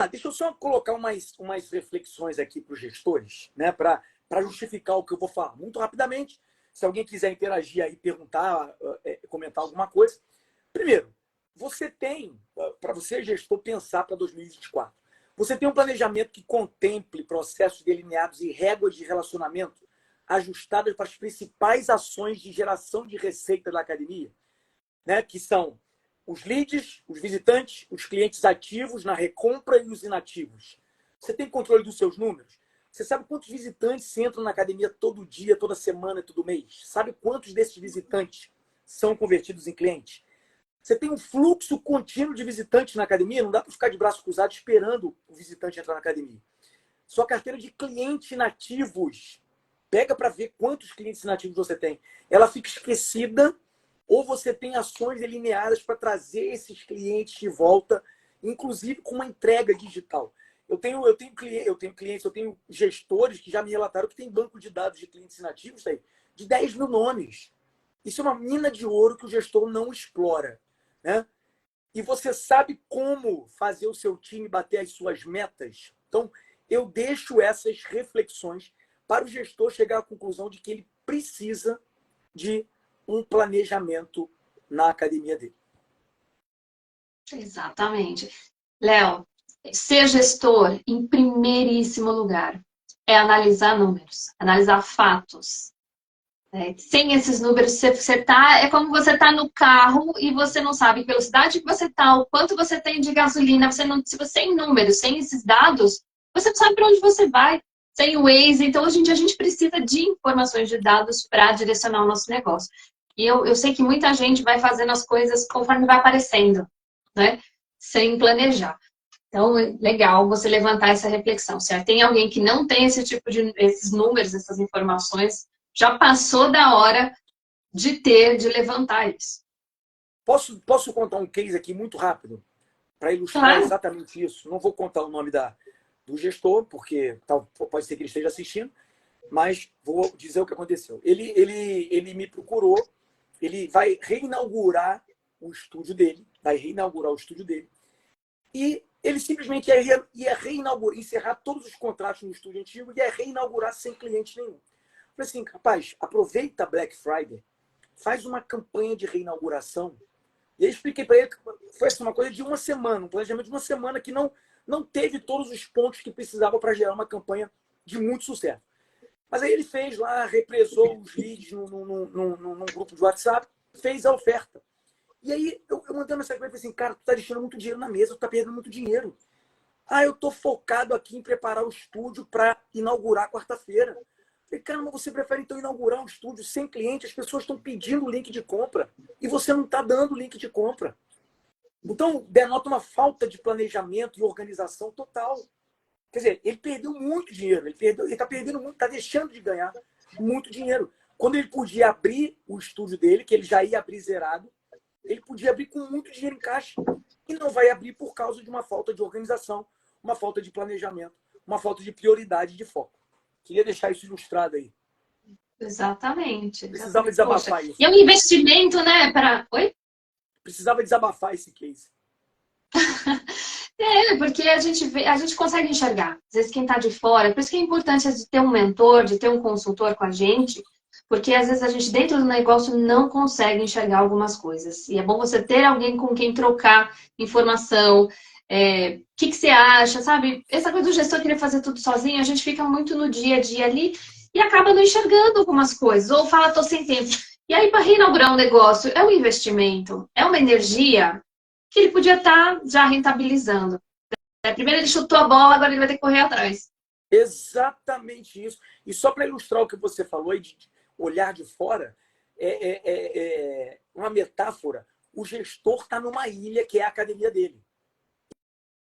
Deixa eu só colocar umas reflexões aqui para os gestores, né, para justificar o que eu vou falar. Muito rapidamente, se alguém quiser interagir aí, perguntar, comentar alguma coisa. Primeiro, você tem, para você, gestor, pensar para 2024. Você tem um planejamento que contemple processos delineados e réguas de relacionamento ajustadas para as principais ações de geração de receita da academia, né, que são os leads, os visitantes, os clientes ativos na recompra e os inativos. Você tem controle dos seus números? Você sabe quantos visitantes entram na academia todo dia, toda semana, todo mês? Sabe quantos desses visitantes são convertidos em clientes? Você tem um fluxo contínuo de visitantes na academia? Não dá para ficar de braço cruzado esperando o visitante entrar na academia. Sua carteira de clientes inativos. Pega para ver quantos clientes inativos você tem. Ela fica esquecida ou você tem ações delineadas para trazer esses clientes de volta, inclusive com uma entrega digital. Eu tenho clientes, eu tenho gestores que já me relataram que tem banco de dados de clientes inativos aí, de 10 mil nomes. Isso é uma mina de ouro que o gestor não explora, né? E você sabe como fazer o seu time bater as suas metas? Então, eu deixo essas reflexões para o gestor chegar à conclusão de que ele precisa de um planejamento na academia dele. Exatamente. Léo, ser gestor, em primeiríssimo lugar, é analisar números, analisar fatos. Sem esses números, é como você tá no carro e você não sabe que velocidade que você tá, o quanto você tem de gasolina, se você sem números, sem esses dados, você não sabe para onde você vai, sem o Waze. Então, hoje em dia, a gente precisa de informações de dados para direcionar o nosso negócio. E eu sei que muita gente vai fazendo as coisas conforme vai aparecendo, né? Sem planejar. Então, é legal você levantar essa reflexão, certo? Tem alguém que não tem esse tipo de, esses números, essas informações, já passou da hora de levantar isso. Posso contar um case aqui muito rápido para ilustrar Claro. exatamente isso? Não vou contar o nome do gestor, porque pode ser que ele esteja assistindo, mas vou dizer o que aconteceu. Ele me procurou, ele vai reinaugurar o estúdio dele, e ele simplesmente ia reinaugurar, encerrar todos os contratos no estúdio antigo e ia reinaugurar sem cliente nenhum. Eu falei assim, rapaz, aproveita Black Friday, faz uma campanha de reinauguração. E aí expliquei para ele que foi assim, uma coisa de uma semana, um planejamento de uma semana que não teve todos os pontos que precisava para gerar uma campanha de muito sucesso. Mas aí ele fez lá, represou os leads num grupo de WhatsApp, fez a oferta. E aí eu mandei uma mensagem para ele e falei assim, cara, tu tá deixando muito dinheiro na mesa, tu tá perdendo muito dinheiro. Ah, eu tô focado aqui em preparar o estúdio para inaugurar quarta-feira. Falei, cara, mas você prefere então inaugurar um estúdio sem cliente? As pessoas estão pedindo o link de compra e você não está dando o link de compra. Então, denota uma falta de planejamento e organização total. Quer dizer, ele perdeu muito dinheiro, ele está perdendo muito, está deixando de ganhar muito dinheiro. Quando ele podia abrir o estúdio dele, que ele já ia abrir zerado, ele podia abrir com muito dinheiro em caixa. E não vai abrir por causa de uma falta de organização, uma falta de planejamento, uma falta de prioridade de foco. Queria deixar isso ilustrado aí. Exatamente. Precisava Poxa, desabafar isso. e é um investimento, né? Oi? Precisava desabafar esse case. Porque a gente consegue enxergar. Às vezes quem está de fora, por isso que é importante de ter um mentor, de ter um consultor com a gente, porque às vezes a gente dentro do negócio não consegue enxergar algumas coisas. E é bom você ter alguém com quem trocar informação. O que você acha, sabe? Essa coisa do gestor querer fazer tudo sozinho, a gente fica muito no dia a dia ali e acaba não enxergando algumas coisas. Ou fala, tô sem tempo. E aí, para reinaugurar um negócio, é um investimento, é uma energia que ele podia estar já rentabilizando. Primeiro ele chutou a bola, agora ele vai ter que correr atrás. Exatamente isso. E só para ilustrar o que você falou aí de olhar de fora, uma metáfora. O gestor está numa ilha que é a academia dele.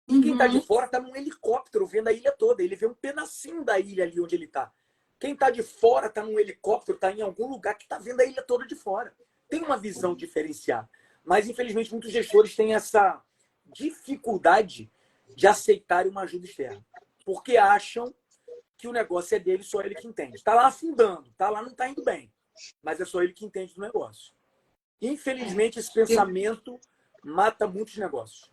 E quem está de fora está num helicóptero vendo a ilha toda. Ele vê um pedacinho da ilha ali onde ele está. Quem está de fora está num helicóptero, está em algum lugar que está vendo a ilha toda de fora. Tem uma visão diferenciada. Mas, infelizmente, muitos gestores têm essa dificuldade de aceitar uma ajuda externa. Porque acham que o negócio é dele, só ele que entende. Está lá afundando, está lá, não está indo bem. Mas é só ele que entende do negócio. Infelizmente, esse pensamento mata muitos negócios.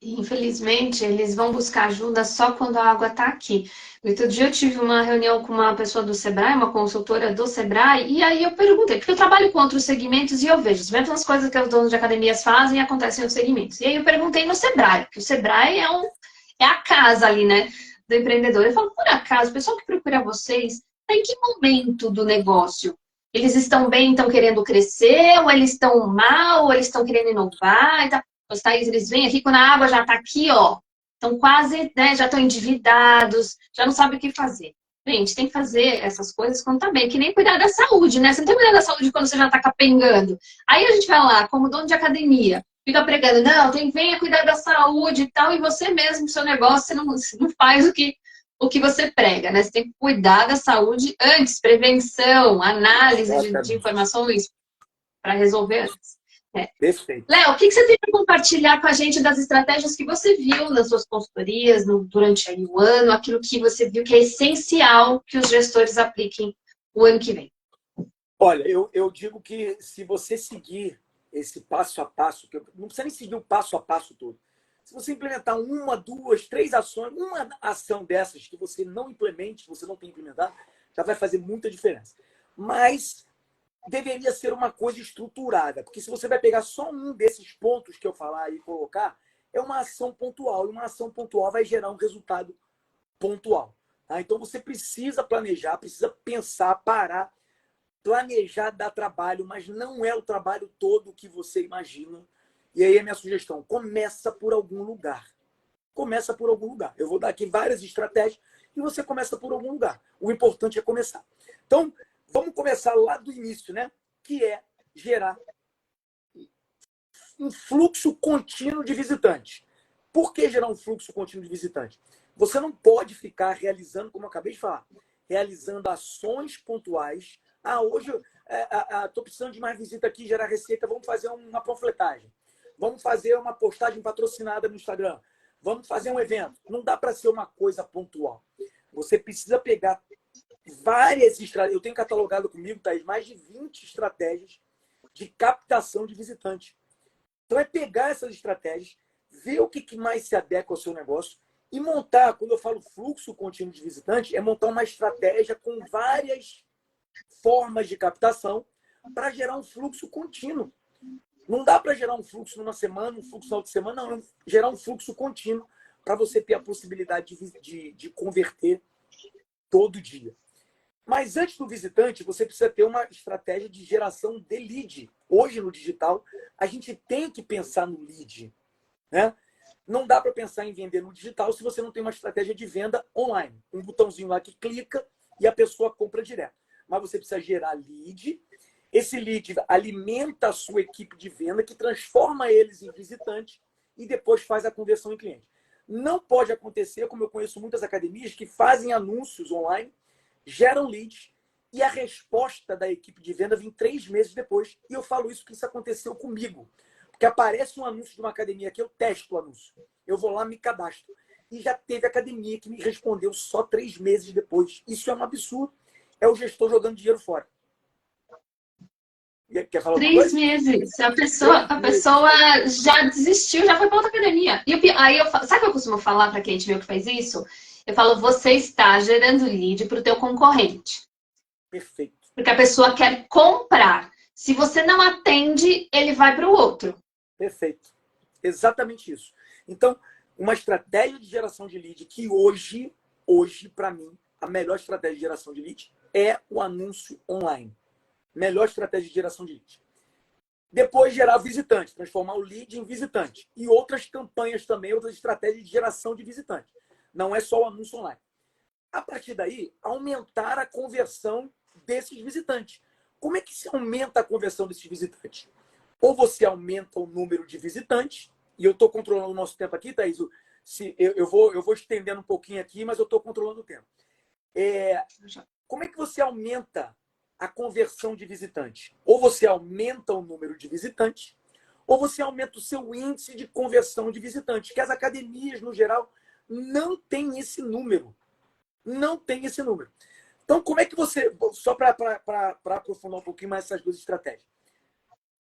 Infelizmente, eles vão buscar ajuda só quando a água está aqui. Outro dia eu tive uma reunião com uma pessoa do Sebrae, uma consultora do Sebrae, e aí eu perguntei, porque eu trabalho com outros segmentos e eu vejo as mesmas coisas que os donos de academias fazem acontecem nos segmentos. E aí eu perguntei no Sebrae, que o Sebrae é a casa ali, né, do empreendedor. Eu falo, por acaso, o pessoal que procura vocês, está em que momento do negócio? Eles estão bem, estão querendo crescer, ou eles estão mal, ou eles estão querendo inovar? Os Thaís, eles vêm aqui quando a água já está aqui, ó. Estão quase, né, já estão endividados, já não sabem o que fazer. Bem, a gente tem que fazer essas coisas quando tá bem, que nem cuidar da saúde, né? Você não tem que cuidar da saúde quando você já tá capengando. Aí a gente vai lá, como dono de academia, fica pregando, não, venha cuidar da saúde e tal, e você mesmo, seu negócio, você não faz o que você prega, né? Você tem que cuidar da saúde antes, prevenção, análise de Exatamente. informações para resolver antes. É. Perfeito. Léo, o que você tem para compartilhar com a gente das estratégias que você viu nas suas consultorias durante aí o ano, aquilo que você viu que é essencial que os gestores apliquem o ano que vem? Olha, eu digo que se você seguir esse passo a passo, que não precisa nem seguir o passo a passo todo. Se você implementar uma, duas, três ações, uma ação dessas que você não implemente, que você não tem implementado, já vai fazer muita diferença. Mas deveria ser uma coisa estruturada, porque se você vai pegar só um desses pontos que eu falar e colocar, é uma ação pontual, e uma ação pontual vai gerar um resultado pontual. Tá? Então você precisa planejar, precisa pensar, parar. Planejar dá trabalho, mas não é o trabalho todo que você imagina. E aí a minha sugestão, começa por algum lugar. Começa por algum lugar. Eu vou dar aqui várias estratégias e você começa por algum lugar. O importante é começar. Então, vamos começar lá do início, né? Que é gerar um fluxo contínuo de visitantes. Por que gerar um fluxo contínuo de visitantes? Você não pode ficar realizando, como eu acabei de falar, realizando ações pontuais. Ah, hoje estou precisando de mais visita aqui, gerar receita, vamos fazer uma panfletagem. Vamos fazer uma postagem patrocinada no Instagram. Vamos fazer um evento. Não dá para ser uma coisa pontual. Você precisa pegar várias estratégias. Eu tenho catalogado comigo, Thaís, mais de 20 estratégias de captação de visitantes. Então é pegar essas estratégias, ver o que mais se adequa ao seu negócio e montar, quando eu falo fluxo contínuo de visitante, é montar uma estratégia com várias formas de captação para gerar um fluxo contínuo. Não dá para gerar um fluxo numa semana, um fluxo na outra semana, não. Gerar um fluxo contínuo para você ter a possibilidade de converter todo dia. Mas antes do visitante, você precisa ter uma estratégia de geração de lead. Hoje, no digital, a gente tem que pensar no lead. Né? Não dá para pensar em vender no digital se você não tem uma estratégia de venda online. Um botãozinho lá que clica e a pessoa compra direto. Mas você precisa gerar lead. Esse lead alimenta a sua equipe de venda, que transforma eles em visitantes e depois faz a conversão em cliente. Não pode acontecer, como eu conheço muitas academias, que fazem anúncios online, geram leads e a resposta da equipe de venda vem 3 meses depois. E eu falo isso porque isso aconteceu comigo. Porque aparece um anúncio de uma academia que eu testo o anúncio. Eu vou lá, me cadastro. E já teve academia que me respondeu só 3 meses depois. Isso é um absurdo. É o gestor jogando dinheiro fora. Quer falar alguma 3 coisa? meses. Três A meses. pessoa já desistiu, já foi para outra academia. Aí sabe o que eu costumo falar para quem meu que faz isso? Eu falo, você está gerando lead para o teu concorrente. Perfeito. Porque a pessoa quer comprar. Se você não atende, ele vai para o outro. Perfeito. Exatamente isso. Então, uma estratégia de geração de lead que hoje para mim, a melhor estratégia de geração de lead é o anúncio online. Melhor estratégia de geração de lead. Depois, gerar visitante, transformar o lead em visitante. E outras campanhas também, outras estratégias de geração de visitante. Não é só o anúncio online. A partir daí, aumentar a conversão desses visitantes. Como é que se aumenta a conversão desses visitantes? Ou você aumenta o número de visitantes, e eu estou controlando o nosso tempo aqui, Thaís. Eu vou estendendo um pouquinho aqui, mas eu estou controlando o tempo. Como é que você aumenta a conversão de visitantes? Ou você aumenta o número de visitantes, ou você aumenta o seu índice de conversão de visitantes, que as academias, no geral, não têm esse número. Não tem esse número. Então, como é que você... Só para aprofundar um pouquinho mais essas duas estratégias.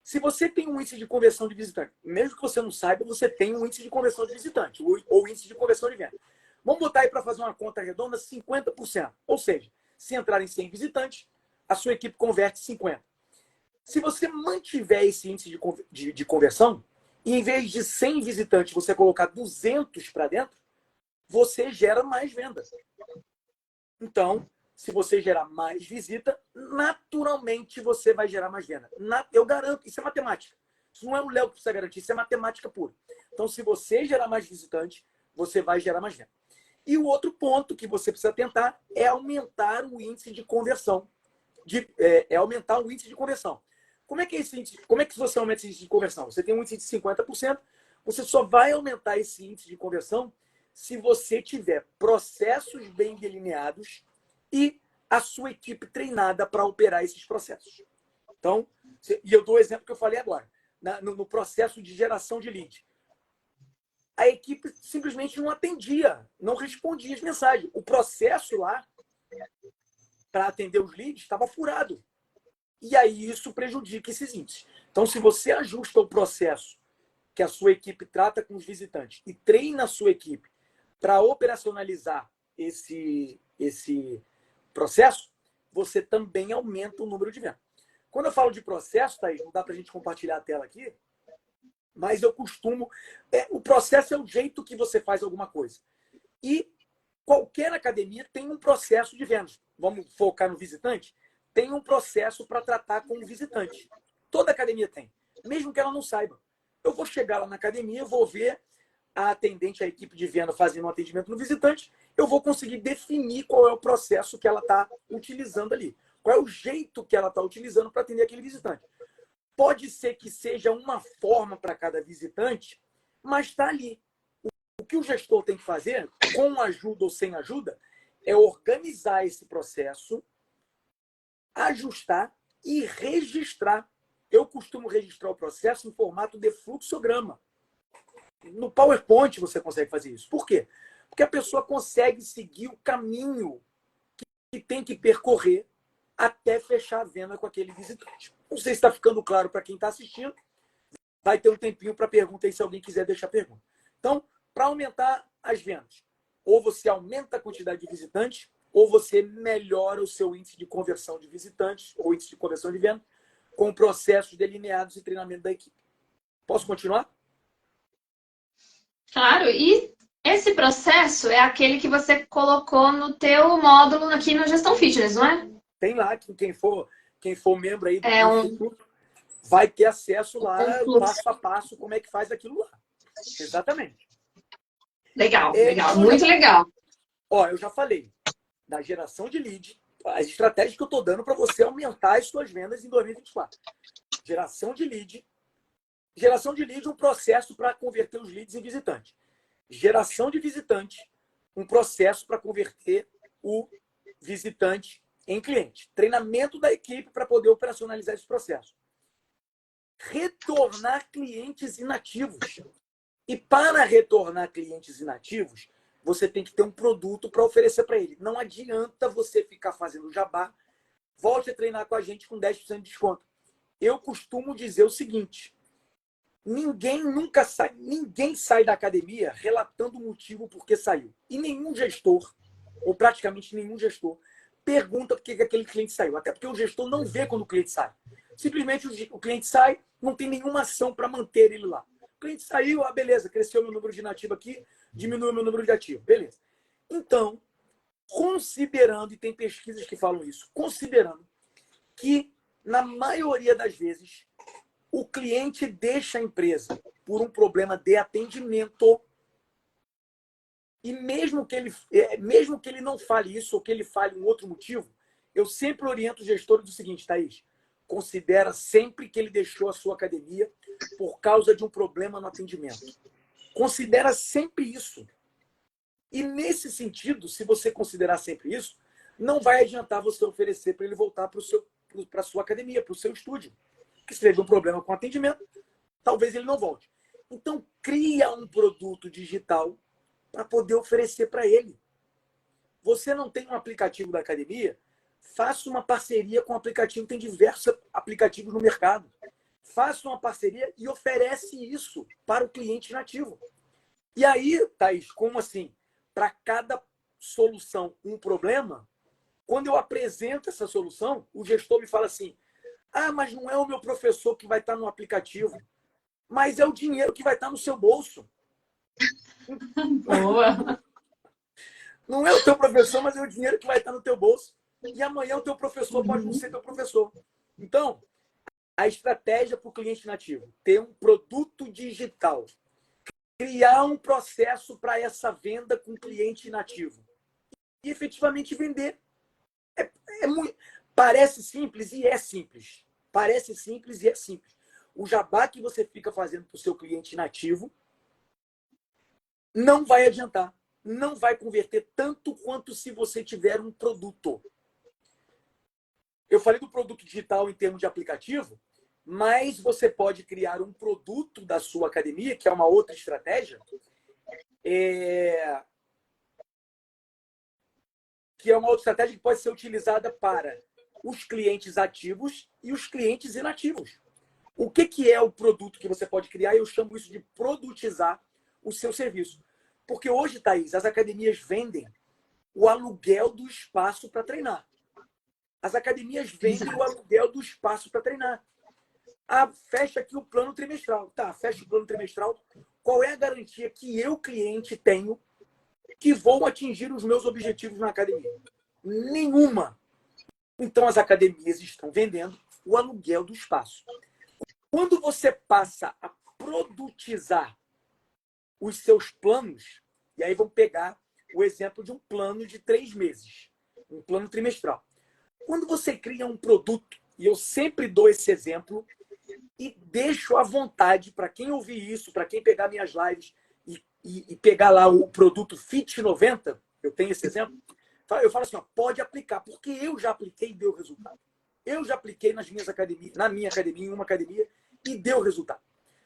Se você tem um índice de conversão de visitante, mesmo que você não saiba, você tem um índice de conversão de visitante, ou índice de conversão de venda. Vamos botar aí para fazer uma conta redonda 50%. Ou seja, se entrarem 100 visitantes, a sua equipe converte 50. Se você mantiver esse índice de conversão, e em vez de 100 visitantes você colocar 200 para dentro, você gera mais vendas. Então, se você gerar mais visita, naturalmente você vai gerar mais venda. Eu garanto, isso é matemática. Isso não é o Léo que precisa garantir, isso é matemática pura. Então, se você gerar mais visitante, você vai gerar mais venda. E o outro ponto que você precisa tentar é aumentar o índice de conversão. Aumentar o índice de conversão. Como é que você aumenta esse índice de conversão? Você tem um índice de 50%, você só vai aumentar esse índice de conversão se você tiver processos bem delineados e a sua equipe treinada para operar esses processos. Então, e eu dou o exemplo que eu falei agora, no processo de geração de lead. A equipe simplesmente não atendia, não respondia as mensagens. O processo lá, para atender os leads, estava furado. E aí isso prejudica esses índices. Então, se você ajusta o processo que a sua equipe trata com os visitantes e treina a sua equipe para operacionalizar esse processo, você também aumenta o número de vendas. Quando eu falo de processo, Thaís, não dá para a gente compartilhar a tela aqui, mas eu costumo... o processo é o jeito que você faz alguma coisa. E qualquer academia tem um processo de vendas. Vamos focar no visitante? Tem um processo para tratar com o visitante. Toda academia tem, mesmo que ela não saiba. Eu vou chegar lá na academia, vou ver a atendente, a equipe de venda fazendo um atendimento no visitante, eu vou conseguir definir qual é o processo que ela está utilizando ali. Qual é o jeito que ela está utilizando para atender aquele visitante. Pode ser que seja uma forma para cada visitante, mas está ali. O que o gestor tem que fazer, com ajuda ou sem ajuda, é organizar esse processo, ajustar e registrar. Eu costumo registrar o processo em formato de fluxograma. No PowerPoint você consegue fazer isso. Por quê? Porque a pessoa consegue seguir o caminho que tem que percorrer até fechar a venda com aquele visitante. Não sei se está ficando claro para quem está assistindo. Vai ter um tempinho para pergunta aí se alguém quiser deixar pergunta. Então, para aumentar as vendas, ou você aumenta a quantidade de visitantes, ou você melhora o seu índice de conversão de visitantes, ou índice de conversão de venda, com processos delineados e treinamento da equipe. Posso continuar? Claro, e esse processo é aquele que você colocou no teu módulo aqui no Gestão Fitness, não é? Tem lá, quem for membro aí do Instituto, vai ter acesso lá, passo a passo, como é que faz aquilo lá. Exatamente. Legal, legal, muito legal. Eu já falei da geração de lead, as estratégias que eu estou dando para você aumentar as suas vendas em 2024. Geração de lead é um processo para converter os leads em visitantes. Geração de visitante, um processo para converter o visitante em cliente. Treinamento da equipe para poder operacionalizar esse processo. Retornar clientes inativos. E para retornar clientes inativos, você tem que ter um produto para oferecer para ele. Não adianta você ficar fazendo jabá. Volte a treinar com a gente com 10% de desconto. Eu costumo dizer o seguinte: ninguém sai da academia relatando o motivo por que saiu. E nenhum gestor, ou praticamente nenhum gestor, pergunta por que aquele cliente saiu. Até porque o gestor não vê quando o cliente sai. Simplesmente o cliente sai, não tem nenhuma ação para manter ele lá. O cliente saiu, beleza, cresceu meu número de inativo aqui, diminuiu meu número de ativo. Beleza. Então, considerando, e tem pesquisas que falam isso, considerando que, na maioria das vezes, o cliente deixa a empresa por um problema de atendimento e mesmo que ele não fale isso ou que ele fale um outro motivo, eu sempre oriento o gestor do seguinte: Thaís, considera sempre que ele deixou a sua academia por causa de um problema no atendimento. Considera sempre isso. E nesse sentido, se você considerar sempre isso, não vai adiantar você oferecer para ele voltar para a sua academia, para o seu estúdio. Que se teve um problema com atendimento, talvez ele não volte. Então, cria um produto digital para poder oferecer para ele. Você não tem um aplicativo da academia? Faça uma parceria com um aplicativo. Tem diversos aplicativos no mercado. faça uma parceria e oferece isso para o cliente nativo. E aí, Thaís, como assim? Para cada solução, um problema, quando eu apresento essa solução, o gestor me fala assim, mas não é o meu professor que vai estar no aplicativo, mas é o dinheiro que vai estar no seu bolso. Boa. Não é o teu professor, mas é o dinheiro que vai estar no teu bolso. E amanhã o teu professor pode não ser teu professor. Então, a estratégia para o cliente nativo, ter um produto digital, criar um processo para essa venda com o cliente nativo e efetivamente vender. Parece simples e é simples. Parece simples e é simples. O jabá que você fica fazendo para o seu cliente nativo não vai adiantar. Não vai converter tanto quanto se você tiver um produto. Eu falei do produto digital em termos de aplicativo, mas você pode criar um produto da sua academia, que é uma outra estratégia, que é uma outra estratégia que pode ser utilizada para os clientes ativos e os clientes inativos. O que é o produto que você pode criar? Eu chamo isso de produtizar o seu serviço. Porque hoje, Thaís, as academias vendem o aluguel do espaço para treinar. As academias vendem o aluguel do espaço para treinar. Fecha aqui o plano trimestral. Tá, fecha o plano trimestral. Qual é a garantia que eu, cliente, tenho que vou atingir os meus objetivos na academia? Nenhuma. Então, as academias estão vendendo o aluguel do espaço. Quando você passa a produtizar os seus planos, e aí vamos pegar o exemplo de um plano de 3 meses, um plano trimestral. Quando você cria um produto, e eu sempre dou esse exemplo, e deixo à vontade para quem ouvir isso, para quem pegar minhas lives e pegar lá o produto Fit 90, eu tenho esse exemplo, eu falo assim, pode aplicar, porque eu já apliquei e deu resultado. Eu já apliquei nas minhas academias, na minha academia, em uma academia, e deu resultado.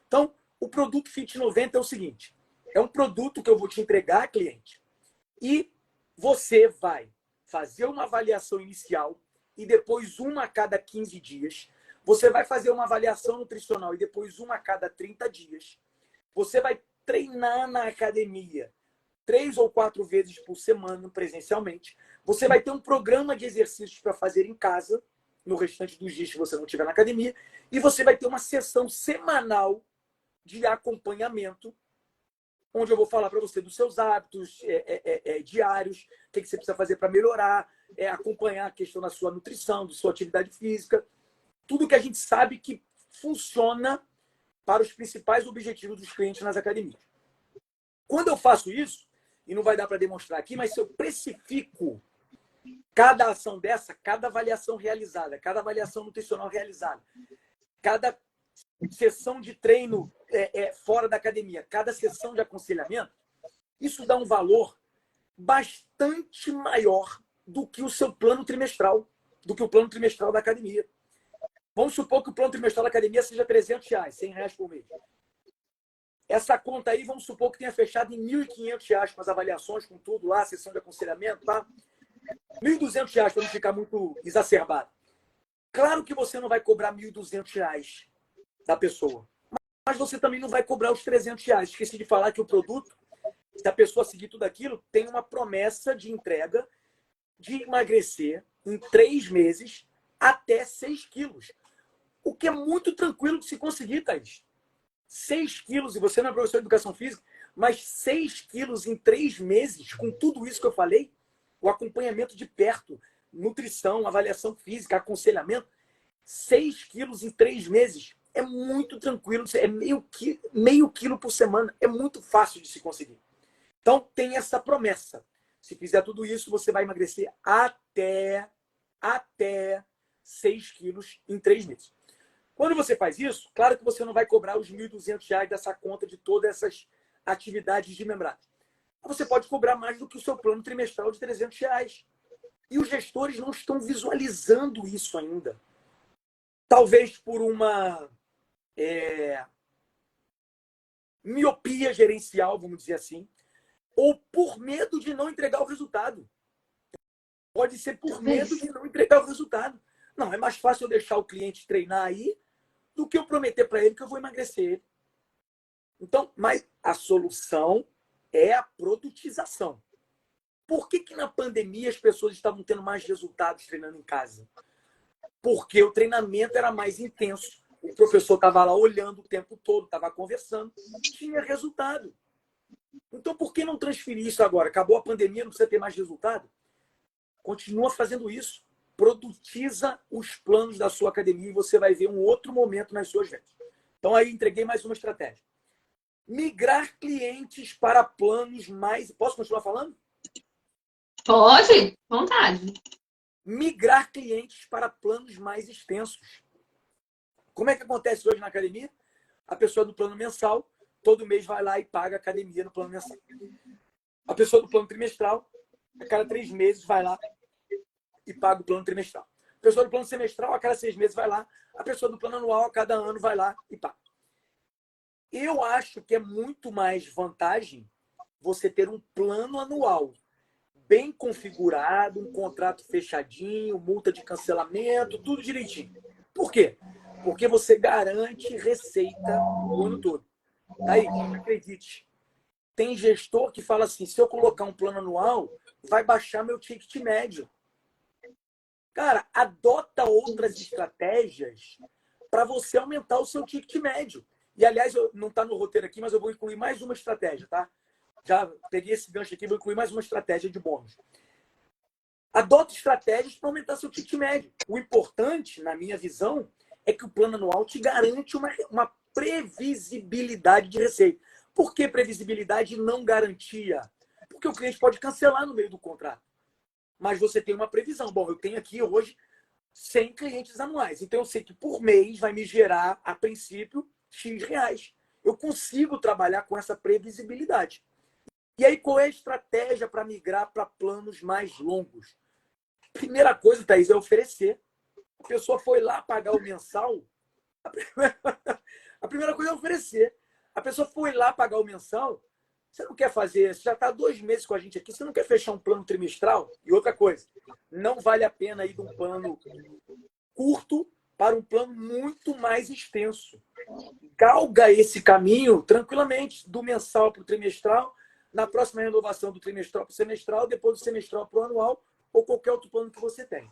Então, o produto Fit 90 é o seguinte, é um produto que eu vou te entregar, cliente, e você vai fazer uma avaliação inicial e depois uma a cada 15 dias. Você vai fazer uma avaliação nutricional e depois uma a cada 30 dias. Você vai treinar na academia 3 ou 4 vezes por semana, presencialmente. Você vai ter um programa de exercícios para fazer em casa, no restante dos dias que você não estiver na academia. E você vai ter uma sessão semanal de acompanhamento, onde eu vou falar para você dos seus hábitos diários, o que você precisa fazer para melhorar, acompanhar a questão da sua nutrição, da sua atividade física. Tudo que a gente sabe que funciona para os principais objetivos dos clientes nas academias. Quando eu faço isso, e não vai dar para demonstrar aqui, mas se eu precifico cada ação dessa, cada avaliação realizada, cada avaliação nutricional realizada, cada sessão de treino fora da academia, cada sessão de aconselhamento, isso dá um valor bastante maior do que o seu plano trimestral, do que o plano trimestral da academia. Vamos supor que o plano trimestral da academia seja R$300, R$100 por mês. Essa conta aí, vamos supor que tenha fechado em R$1.500 com as avaliações, com tudo lá, sessão de aconselhamento, tá? R$1.200 para não ficar muito exacerbado. Claro que você não vai cobrar R$1.200 da pessoa, mas você também não vai cobrar os R$300. Esqueci de falar que o produto, se a pessoa seguir tudo aquilo, tem uma promessa de entrega de emagrecer em 3 meses até 6 quilos. O que é muito tranquilo de se conseguir, Thaís. 6 quilos, e você não é professor de educação física, mas 6 quilos em 3 meses, com tudo isso que eu falei, o acompanhamento de perto, nutrição, avaliação física, aconselhamento, 6 quilos em 3 meses é muito tranquilo, é meio quilo por semana, é muito fácil de se conseguir. Então, tem essa promessa. Se fizer tudo isso, você vai emagrecer até 6 quilos em 3 meses. Quando você faz isso, claro que você não vai cobrar os R$1.200 dessa conta de todas essas atividades de membrana. Você pode cobrar mais do que o seu plano trimestral de R$300. E os gestores não estão visualizando isso ainda. Talvez por uma miopia gerencial, vamos dizer assim, ou por medo de não entregar o resultado. Pode ser por medo de não entregar o resultado. Não, é mais fácil eu deixar o cliente treinar aí do que eu prometer para ele que eu vou emagrecer ele. Então, mas a solução é a produtização. Por que que na pandemia as pessoas estavam tendo mais resultados treinando em casa? Porque o treinamento era mais intenso. O professor estava lá olhando o tempo todo, estava conversando, tinha resultado. Então, por que não transferir isso agora? Acabou a pandemia, não precisa ter mais resultado? Continua fazendo isso. Produtiza os planos da sua academia e você vai ver um outro momento nas suas vendas. Então, aí entreguei mais uma estratégia. Migrar clientes para planos mais... Posso continuar falando? Pode, vontade. Migrar clientes para planos mais extensos. Como é que acontece hoje na academia? A pessoa do plano mensal, todo mês vai lá e paga a academia no plano mensal. A pessoa do plano trimestral, a cada 3 meses vai lá e paga o plano trimestral. A pessoa do plano semestral, a cada 6 meses vai lá. A pessoa do plano anual, a cada ano vai lá e paga. Eu acho que é muito mais vantagem você ter um plano anual bem configurado, um contrato fechadinho, multa de cancelamento, tudo direitinho. Por quê? Porque você garante receita o ano todo. Aí, acredite, tem gestor que fala assim, se eu colocar um plano anual, vai baixar meu ticket médio. Cara, adota outras estratégias para você aumentar o seu ticket médio. E, aliás, não está no roteiro aqui, mas eu vou incluir mais uma estratégia, tá? Já peguei esse gancho aqui, vou incluir mais uma estratégia de bônus. Adota estratégias para aumentar seu ticket médio. O importante, na minha visão, é que o plano anual te garante uma previsibilidade de receita. Por que previsibilidade e não garantia? Porque o cliente pode cancelar no meio do contrato. Mas você tem uma previsão. Bom, eu tenho aqui hoje 100 clientes anuais. Então, eu sei que por mês vai me gerar, a princípio, X reais. Eu consigo trabalhar com essa previsibilidade. E aí, qual é a estratégia para migrar para planos mais longos? Primeira coisa, Thaís, é oferecer. A pessoa foi lá pagar o mensal. A primeira coisa é oferecer. A pessoa foi lá pagar o mensal. Você não quer fazer, você já está 2 meses com a gente aqui, você não quer fechar um plano trimestral? E outra coisa, não vale a pena ir de um plano curto para um plano muito mais extenso. Galga esse caminho tranquilamente, do mensal para o trimestral, na próxima renovação do trimestral para o semestral, depois do semestral para o anual, ou qualquer outro plano que você tem.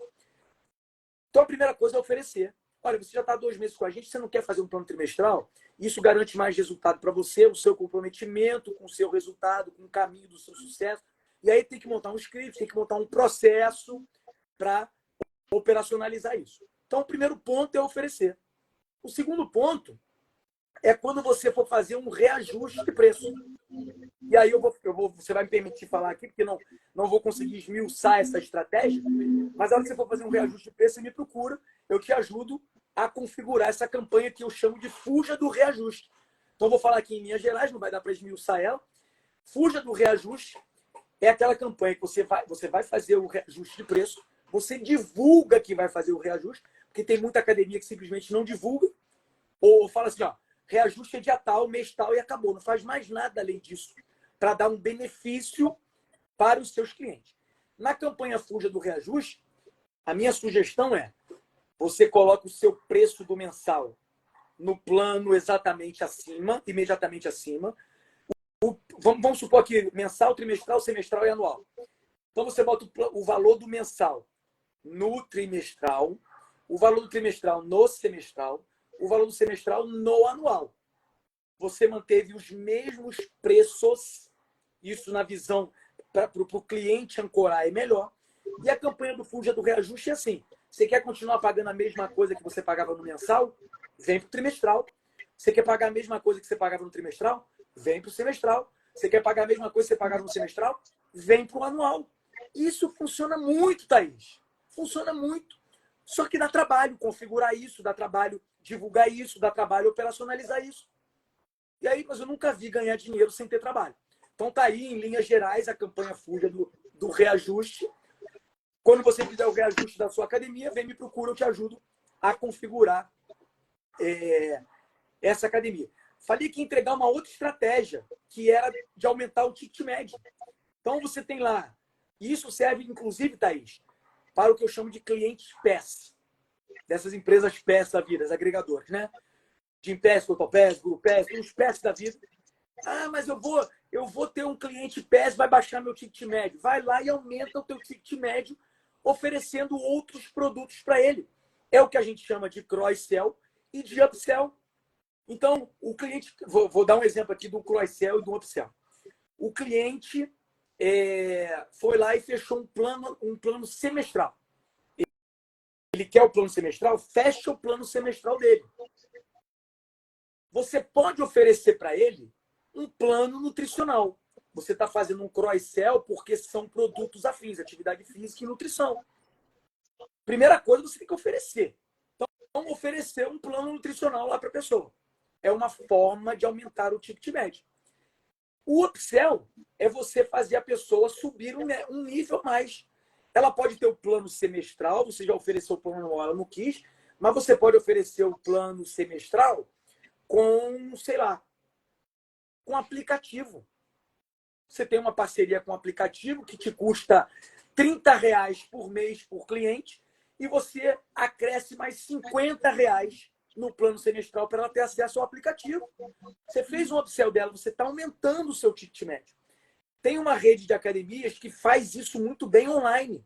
Então, a primeira coisa é oferecer. Olha, você já está 2 meses com a gente, você não quer fazer um plano trimestral? Isso garante mais resultado para você, o seu comprometimento com o seu resultado, com o caminho do seu sucesso. E aí tem que montar um script, tem que montar um processo para operacionalizar isso. Então, o primeiro ponto é oferecer. O segundo ponto é quando você for fazer um reajuste de preço. E aí você vai me permitir falar aqui, porque não vou conseguir esmiuçar essa estratégia, mas a hora que você for fazer um reajuste de preço, você me procura, eu te ajudo a configurar essa campanha que eu chamo de fuja do reajuste. Então, eu vou falar aqui em linhas gerais, não vai dar para esmiuçar ela. Fuja do reajuste é aquela campanha que você vai fazer o reajuste de preço, você divulga que vai fazer o reajuste, porque tem muita academia que simplesmente não divulga, ou fala assim, ó, reajuste é dia tal, mês tal e acabou. Não faz mais nada além disso para dar um benefício para os seus clientes. Na campanha Fuja do Reajuste, a minha sugestão é você coloca o seu preço do mensal no plano exatamente acima, imediatamente acima. Vamos supor aqui, mensal, trimestral, semestral e anual. Então, você bota o valor do mensal no trimestral, o valor do trimestral no semestral, o valor do semestral no anual. Você manteve os mesmos preços, isso na visão para o cliente ancorar é melhor. E a campanha do Fuja do Reajuste é assim, você quer continuar pagando a mesma coisa que você pagava no mensal? Vem para o trimestral. Você quer pagar a mesma coisa que você pagava no trimestral? Vem para o semestral. Você quer pagar a mesma coisa que você pagava no semestral? Vem para o anual. Isso funciona muito, Thaís. Funciona muito. Só que dá trabalho configurar isso, dá trabalho divulgar isso, dá trabalho operacionalizar isso. E aí, mas eu nunca vi ganhar dinheiro sem ter trabalho. Então tá aí, em linhas gerais, a campanha Fuja do Reajuste. Quando você fizer o reajuste da sua academia, vem me procura, eu te ajudo a configurar essa academia. Falei que ia entregar uma outra estratégia, que era de aumentar o ticket médio. Então você tem lá, e isso serve, inclusive, Thaís, para o que eu chamo de clientes PES, dessas empresas PES da vida, as agregadoras, né? Gympass, TotalPass, GuruPass, uns pass da vida. Ah, mas eu vou ter um cliente PES, vai baixar meu ticket médio. Vai lá e aumenta o teu ticket médio, oferecendo outros produtos para ele. É o que a gente chama de cross-sell e de upsell. Então, o cliente... Vou dar um exemplo aqui do cross-sell e do upsell. O cliente foi lá e fechou um plano semestral. Ele quer o plano semestral, fecha o plano semestral dele. Você pode oferecer para ele um plano nutricional. Você está fazendo um cross-sell porque são produtos afins, atividade física e nutrição. Primeira coisa, você tem que oferecer. Então, oferecer um plano nutricional lá para a pessoa. É uma forma de aumentar o ticket médio. O upsell é você fazer a pessoa subir um nível mais. Ela pode ter o plano semestral, você já ofereceu o plano anual, ela não quis, mas você pode oferecer o plano semestral com, sei lá, com aplicativo. Você tem uma parceria com um aplicativo que te custa R$ 30 por mês por cliente e você acresce mais R$ 50 no plano semestral para ela ter acesso ao aplicativo. Você fez um upsell dela, você está aumentando o seu ticket médio. Tem uma rede de academias que faz isso muito bem online.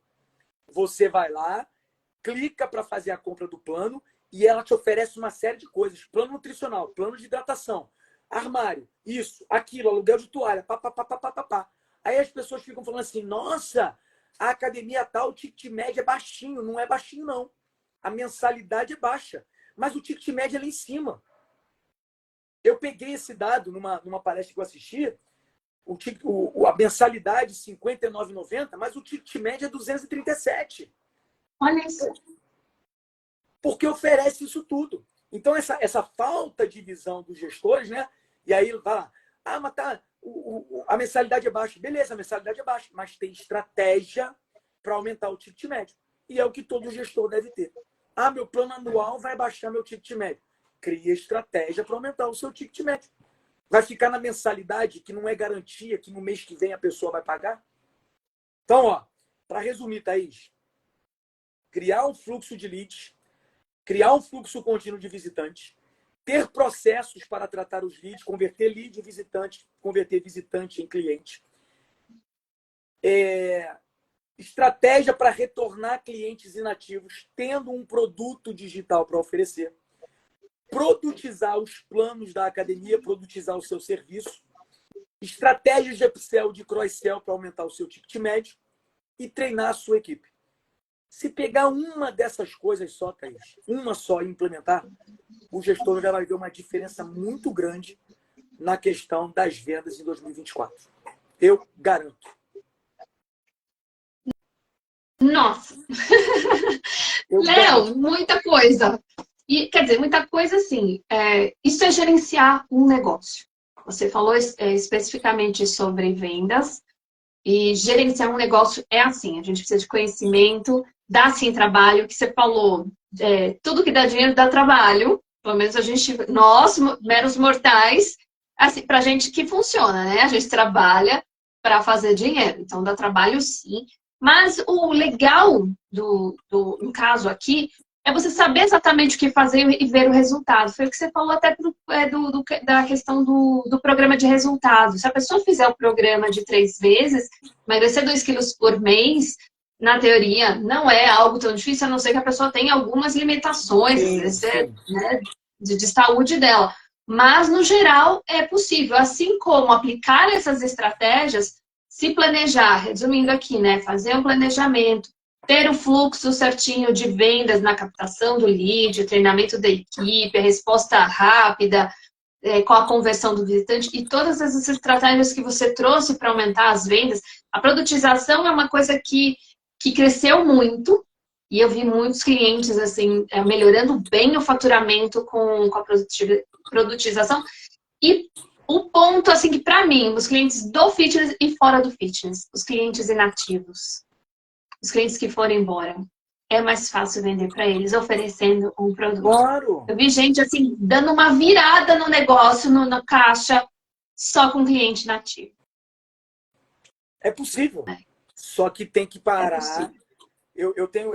Você vai lá, clica para fazer a compra do plano e ela te oferece uma série de coisas. Plano nutricional, plano de hidratação, armário, isso, aquilo, aluguel de toalha, pá. Aí as pessoas ficam falando assim, nossa, a academia tal, o ticket médio é baixinho. Não é baixinho, não. A mensalidade é baixa, mas o ticket médio é lá em cima. Eu peguei esse dado numa palestra que eu assisti, a mensalidade R$ 59,90, mas o ticket médio é 237. Olha isso. Porque oferece isso tudo. Então, essa falta de visão dos gestores, né? E aí vai lá, mas tá, a mensalidade é baixa. Beleza, a mensalidade é baixa, mas tem estratégia para aumentar o ticket médio. E é o que todo gestor deve ter. Meu plano anual vai baixar meu ticket médio. Cria estratégia para aumentar o seu ticket médio. Vai ficar na mensalidade que não é garantia que no mês que vem a pessoa vai pagar? Então, para resumir, Thaís, criar um fluxo de leads, criar um fluxo contínuo de visitantes, ter processos para tratar os leads, converter lead em visitante, converter visitante em cliente. Estratégia para retornar clientes inativos, tendo um produto digital para oferecer. Produtizar os planos da academia, produtizar o seu serviço. Estratégias de upsell, de cross-sell para aumentar o seu ticket médio. E treinar a sua equipe. Se pegar uma dessas coisas só, Thaís, uma só e implementar, o gestor já vai ver uma diferença muito grande na questão das vendas em 2024. Eu garanto. Nossa! Léo, muita coisa. E, quer dizer, muita coisa assim. Isso é gerenciar um negócio. Você falou especificamente sobre vendas. E gerenciar um negócio é assim. A gente precisa de conhecimento, dá sim trabalho, que você falou. Tudo que dá dinheiro dá trabalho. Pelo menos nós, meros mortais, assim, pra gente que funciona, né? A gente trabalha para fazer dinheiro. Então dá trabalho sim. Mas o legal no caso aqui é você saber exatamente o que fazer e ver o resultado. Foi o que você falou até da questão do programa de resultado. Se a pessoa fizer o programa de 3 vezes, emagrecer 2 quilos por mês, na teoria, não é algo tão difícil, a não ser que a pessoa tenha algumas limitações, né, de saúde dela. Mas, no geral, é possível. Assim como aplicar essas estratégias, se planejar, resumindo aqui, né, fazer um planejamento, ter o fluxo certinho de vendas na captação do lead, treinamento da equipe, a resposta rápida, com a conversão do visitante e todas essas estratégias que você trouxe para aumentar as vendas. A produtização é uma coisa que cresceu muito e eu vi muitos clientes assim melhorando bem o faturamento com a produtização. E o ponto assim que para mim, os clientes do fitness e fora do fitness, os clientes inativos, os clientes que foram embora, é mais fácil vender para eles oferecendo um produto. Claro. Eu vi gente assim dando uma virada no negócio, na caixa, só com cliente nativo. É possível. Só que tem que parar. Eu tenho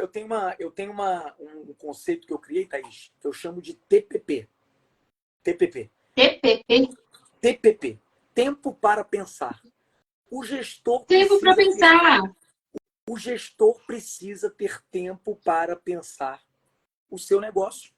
um conceito que eu criei, Thaís, que eu chamo de TPP. TPP. TPP? TPP. Tempo para pensar. O gestor Tempo para pensar. O gestor precisa ter tempo para pensar o seu negócio.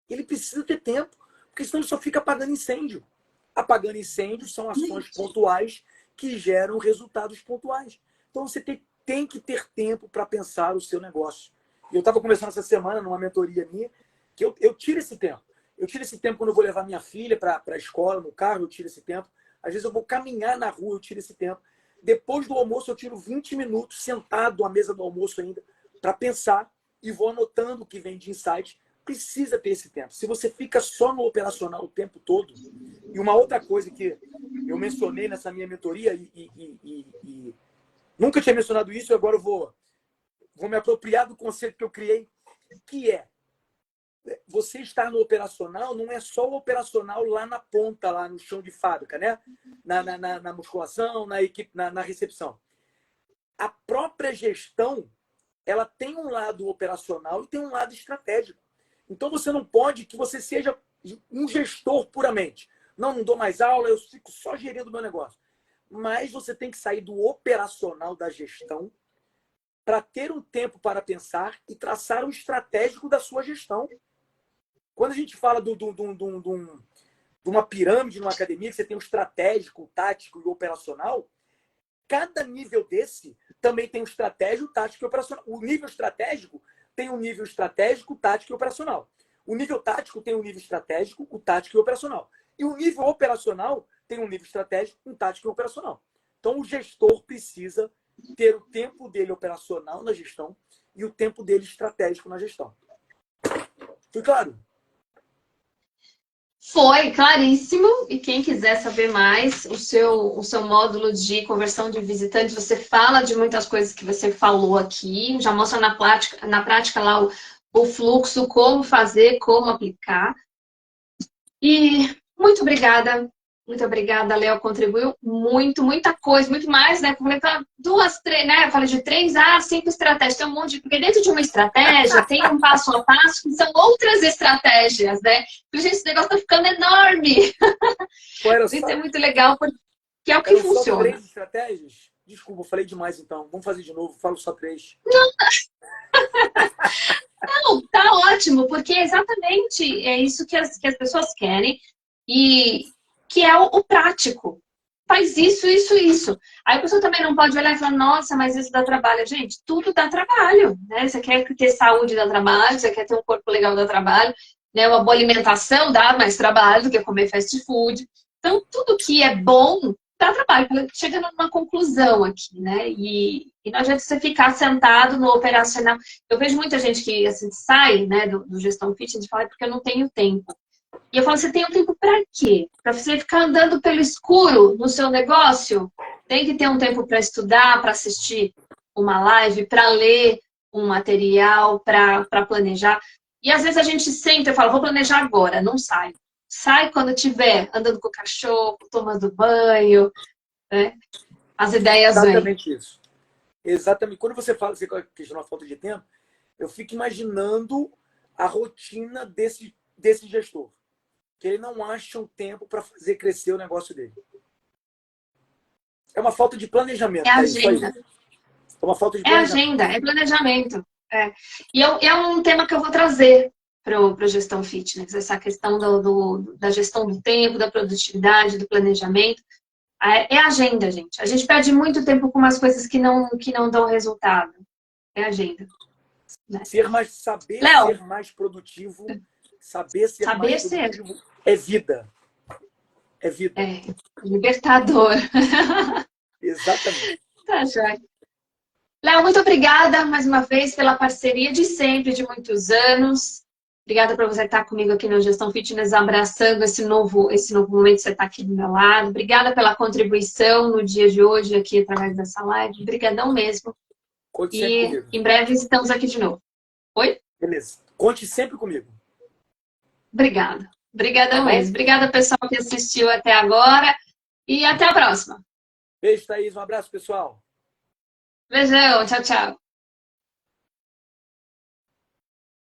Ele precisa ter tempo, porque senão ele só fica apagando incêndio. Apagando incêndios são ações pontuais que geram resultados pontuais. Então você tem que ter tempo para pensar o seu negócio. E eu estava conversando essa semana numa mentoria minha, que eu tiro esse tempo. Eu tiro esse tempo quando eu vou levar minha filha para a escola, no carro, eu tiro esse tempo. Às vezes eu vou caminhar na rua, eu tiro esse tempo. Depois do almoço, eu tiro 20 minutos sentado à mesa do almoço ainda para pensar e vou anotando o que vem de insight. Precisa ter esse tempo. Se você fica só no operacional o tempo todo, e uma outra coisa que eu mencionei nessa minha mentoria, e nunca tinha mencionado isso, e agora eu vou me apropriar do conceito que eu criei, que é você estar no operacional não é só o operacional lá na ponta, lá no chão de fábrica, né? Na musculação, na equipe, na recepção. A própria gestão, ela tem um lado operacional e tem um lado estratégico. Então você não pode que você seja um gestor puramente. Não dou mais aula, eu fico só gerindo o meu negócio. Mas você tem que sair do operacional da gestão para ter um tempo para pensar e traçar o estratégico da sua gestão. Quando a gente fala de uma pirâmide numa academia, que você tem o estratégico, o tático e o operacional, cada nível desse também tem o estratégico, o tático e o operacional. O nível estratégico tem um nível estratégico, tático e operacional. O nível tático tem um nível estratégico, o tático e o operacional. E o nível operacional tem um nível estratégico, um tático e um operacional. Então, o gestor precisa ter o tempo dele operacional na gestão e o tempo dele estratégico na gestão. Foi claro? Foi claríssimo. E quem quiser saber mais, o seu módulo de conversão de visitantes, você fala de muitas coisas que você falou aqui, já mostra na prática lá o fluxo, como fazer, como aplicar. E muito obrigada, Léo, contribuiu muita coisa, muito mais, né? Falei, né? Falei de 3 a 5 estratégias, tem um monte de... Porque dentro de uma estratégia tem um passo a passo que são outras estratégias, né? Porque, gente, esse negócio tá ficando enorme. Isso é muito legal, porque é o que funciona. Só 3 estratégias? Desculpa, eu falei demais então. Vamos fazer de novo, falo só 3. Não, tá ótimo, porque exatamente é isso que as pessoas querem e que é o prático. Faz isso, isso, isso. Aí a pessoa também não pode olhar e falar, nossa, mas isso dá trabalho. Gente, tudo dá trabalho, né? Você quer ter saúde, dá trabalho, você quer ter um corpo legal, dá trabalho, né? Uma boa alimentação dá mais trabalho do que comer fast food. Então, tudo que é bom dá trabalho. Chegando numa conclusão aqui, né? E não adianta você ficar sentado no operacional. Eu vejo muita gente que assim, sai, né, do gestão fitness e fala, porque eu não tenho tempo. E eu falo, você tem um tempo para quê? Para você ficar andando pelo escuro no seu negócio? Tem que ter um tempo para estudar, para assistir uma live, para ler um material, para planejar. E às vezes a gente senta e fala, vou planejar agora, não sai. Sai quando estiver andando com o cachorro, tomando banho, né? As ideias vêm. Exatamente isso. Exatamente. Quando você fala assim, com a questão da falta de tempo, eu fico imaginando a rotina desse gestor. Que ele não acha um tempo para fazer crescer o negócio dele. É uma falta de planejamento. É agenda. É uma falta de planejamento. É agenda, é planejamento. É. E é um tema que eu vou trazer para o Gestão Fitness, essa questão da gestão do tempo, da produtividade, do planejamento. É agenda, gente. A gente perde muito tempo com umas coisas que não dão resultado. É agenda. Né? Saber ser mais produtivo, saber ser mais produtivo é vida. É vida. É, libertador. Exatamente. Tá, joia. Léo, muito obrigada mais uma vez pela parceria de sempre, de muitos anos. Obrigada por você estar comigo aqui no Gestão Fitness, abraçando esse novo momento que você está aqui do meu lado. Obrigada pela contribuição no dia de hoje aqui através dessa live. Obrigadão mesmo. Conte sempre comigo. Em breve estamos aqui de novo. Oi? Beleza. Conte sempre comigo. Obrigada. Obrigadão mesmo. Obrigada, pessoal, que assistiu até agora. E até a próxima. Beijo, Thaís. Um abraço, pessoal. Beijão. Tchau, tchau.